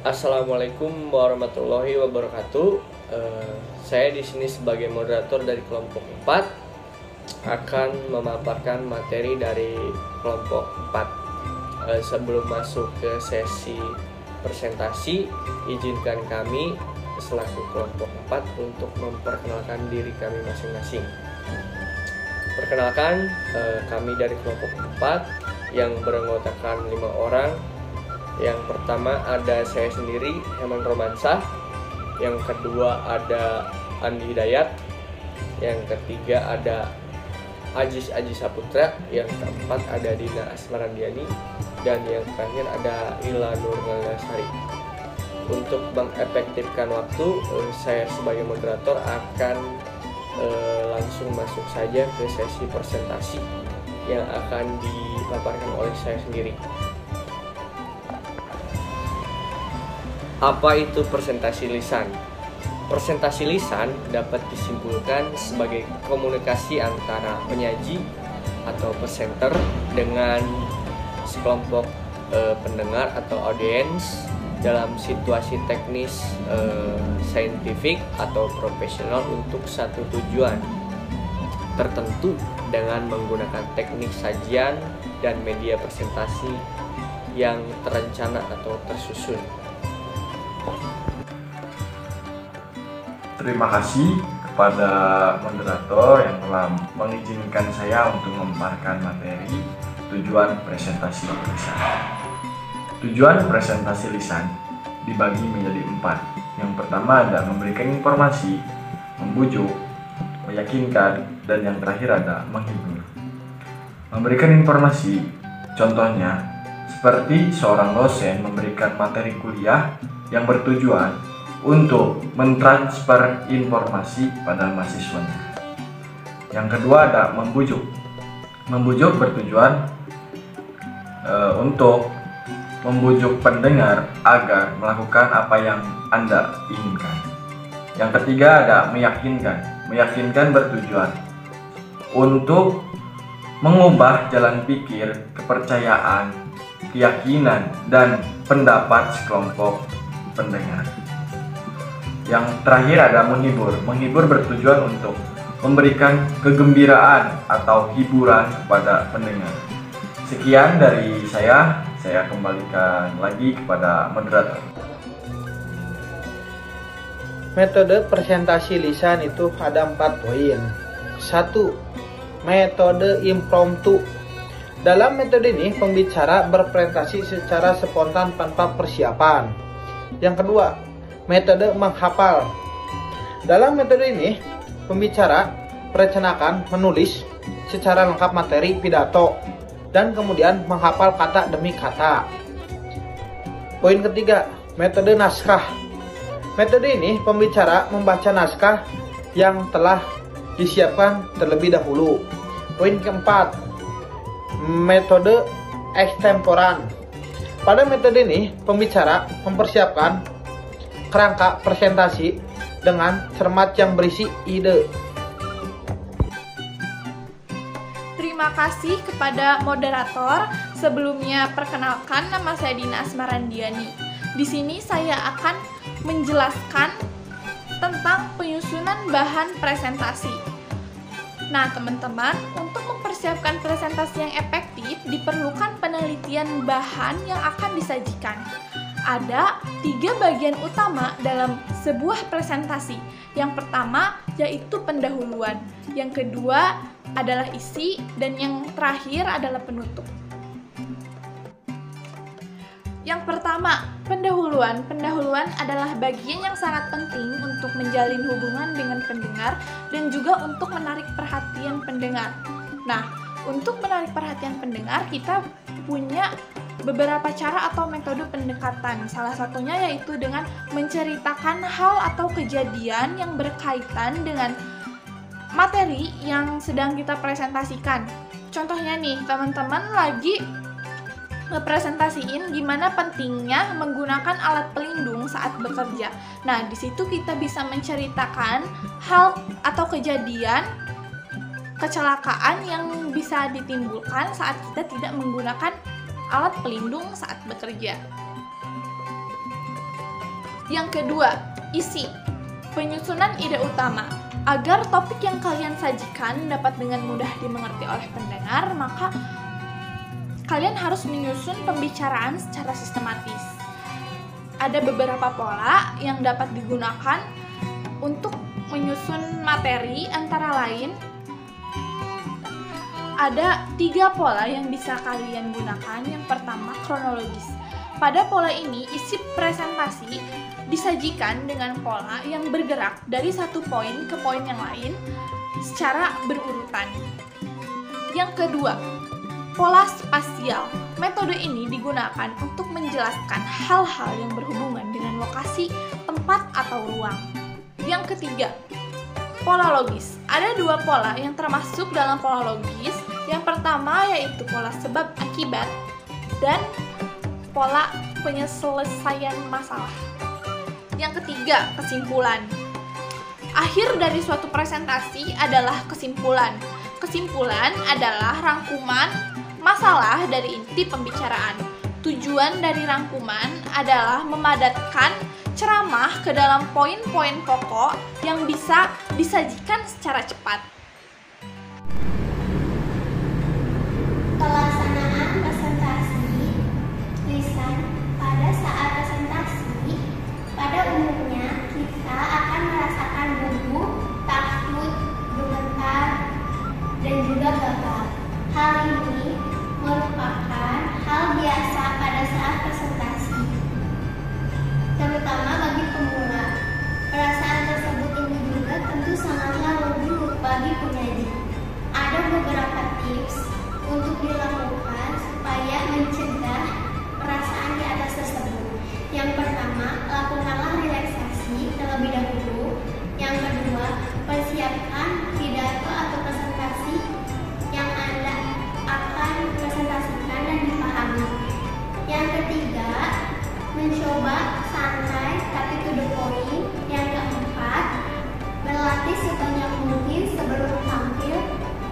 Assalamualaikum warahmatullahi wabarakatuh. Saya di sini sebagai moderator dari kelompok 4 akan memaparkan materi dari kelompok 4. Sebelum masuk ke sesi presentasi, izinkan kami selaku kelompok 4 untuk memperkenalkan diri kami masing-masing. Perkenalkan, kami dari kelompok 4 yang beranggotakan 5 orang. Yang pertama ada saya sendiri, Heman Romansah. Yang kedua ada Andi Hidayat. Yang ketiga ada Ajis Saputra. Yang keempat ada Dina Asmarandiani. Dan yang terakhir ada Ila Nurgalasari. Untuk mengefektifkan waktu, saya sebagai moderator akan langsung masuk saja ke sesi presentasi yang akan dipaparkan oleh saya sendiri. Apa itu presentasi lisan? Presentasi lisan dapat disimpulkan sebagai komunikasi antara penyaji atau presenter dengan sekelompok pendengar atau audiens dalam situasi teknis, saintifik atau profesional untuk satu tujuan tertentu dengan menggunakan teknik sajian dan media presentasi yang terencana atau tersusun. Terima kasih kepada moderator yang telah mengizinkan saya untuk memaparkan materi tujuan presentasi lisan. Tujuan presentasi lisan dibagi menjadi 4. Yang pertama ada memberikan informasi, membujuk, meyakinkan, dan yang terakhir ada menghibur. Memberikan informasi, contohnya seperti seorang dosen memberikan materi kuliah yang bertujuan untuk mentransfer informasi pada mahasiswanya. Yang kedua ada membujuk. Membujuk bertujuan untuk membujuk pendengar agar melakukan apa yang Anda inginkan. Yang ketiga ada meyakinkan. Meyakinkan bertujuan untuk mengubah jalan pikir, kepercayaan, keyakinan, dan pendapat sekelompok pendengar. Yang terakhir ada menghibur. Menghibur bertujuan untuk memberikan kegembiraan atau hiburan kepada pendengar. Sekian dari saya kembalikan lagi kepada moderator. Metode presentasi lisan itu ada 4 poin. 1. Metode impromptu. Dalam metode ini pembicara berpresentasi secara spontan tanpa persiapan. Yang kedua, metode menghafal. Dalam metode ini, pembicara merencanakan menulis secara lengkap materi pidato dan kemudian menghafal kata demi kata. Poin ketiga, metode naskah. Metode ini pembicara membaca naskah yang telah disiapkan terlebih dahulu. Poin keempat, metode ekstemporan. Pada metode ini, pembicara mempersiapkan kerangka presentasi dengan cermat yang berisi ide. Terima kasih kepada moderator. Sebelumnya perkenalkan, nama saya Dina Asmarandiani. Di sini saya akan menjelaskan tentang penyusunan bahan presentasi. Nah, teman-teman, untuk mempersiapkan presentasi yang efektif diperlukan penelitian bahan yang akan disajikan. Ada 3 bagian utama dalam sebuah presentasi. Yang pertama yaitu pendahuluan, yang kedua adalah isi, dan yang terakhir adalah penutup. Yang pertama, pendahuluan. Pendahuluan adalah bagian yang sangat penting untuk menjalin hubungan dengan pendengar dan juga untuk menarik perhatian pendengar. Nah, untuk menarik perhatian pendengar kita punya beberapa cara atau metode pendekatan. Salah satunya yaitu dengan menceritakan hal atau kejadian yang berkaitan dengan materi yang sedang kita presentasikan. Contohnya nih, teman-teman lagi ngepresentasiin gimana pentingnya menggunakan alat pelindung saat bekerja. Nah, di situ kita bisa menceritakan hal atau kejadian kecelakaan yang bisa ditimbulkan saat kita tidak menggunakan alat pelindung saat bekerja. Yang kedua, isi. Penyusunan ide utama. Agar topik yang kalian sajikan dapat dengan mudah dimengerti oleh pendengar, maka kalian harus menyusun pembicaraan secara sistematis. Ada beberapa pola yang dapat digunakan untuk menyusun materi, antara lain ada 3 pola yang bisa kalian gunakan. Yang pertama, kronologis. Pada pola ini, isi presentasi disajikan dengan pola yang bergerak dari satu poin ke poin yang lain secara berurutan. Yang kedua, pola spasial. Metode ini digunakan untuk menjelaskan hal-hal yang berhubungan dengan lokasi, tempat, atau ruang. Yang ketiga, pola logis. Ada 2 pola yang termasuk dalam pola logis. Yang pertama yaitu pola sebab akibat dan pola penyelesaian masalah. Yang ketiga, kesimpulan. Akhir dari suatu presentasi adalah kesimpulan. Kesimpulan adalah rangkuman masalah dari inti pembicaraan. Tujuan dari rangkuman adalah memadatkan ceramah ke dalam poin-poin pokok yang bisa disajikan secara cepat. Pelaksanaan presentasi lisan. Pada saat presentasi, pada umumnya kita akan merasakan gugup, takut, gemetar, dan juga gagal. Hal ini merupakan hal biasa pada saat presentasi, terutama bagi pemula. Perasaan tersebut ini juga tentu sangatlah gugup bagi penyaji. Ada beberapa tips untuk dilakukan supaya mencegah perasaan di atas tersebut. Yang pertama, lakukanlah relaksasi terlebih dahulu. Yang kedua, persiapkan pidato atau presentasi yang Anda akan presentasikan dan dipahami. Yang ketiga, mencoba santai tapi to the point. Yang keempat, berlatih sebanyak mungkin sebelum tampil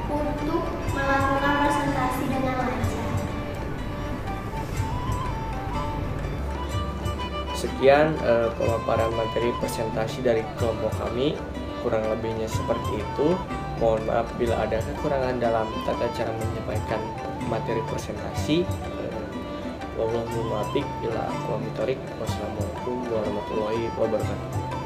untuk melakukan presentasi dengan lancar. Sekian pemaparan materi presentasi dari kelompok kami. Kurang lebihnya seperti itu. Mohon maaf bila ada kekurangan dalam tata cara menyampaikan materi presentasi. Wassalamualaikum warahmatullahi wabarakatuh.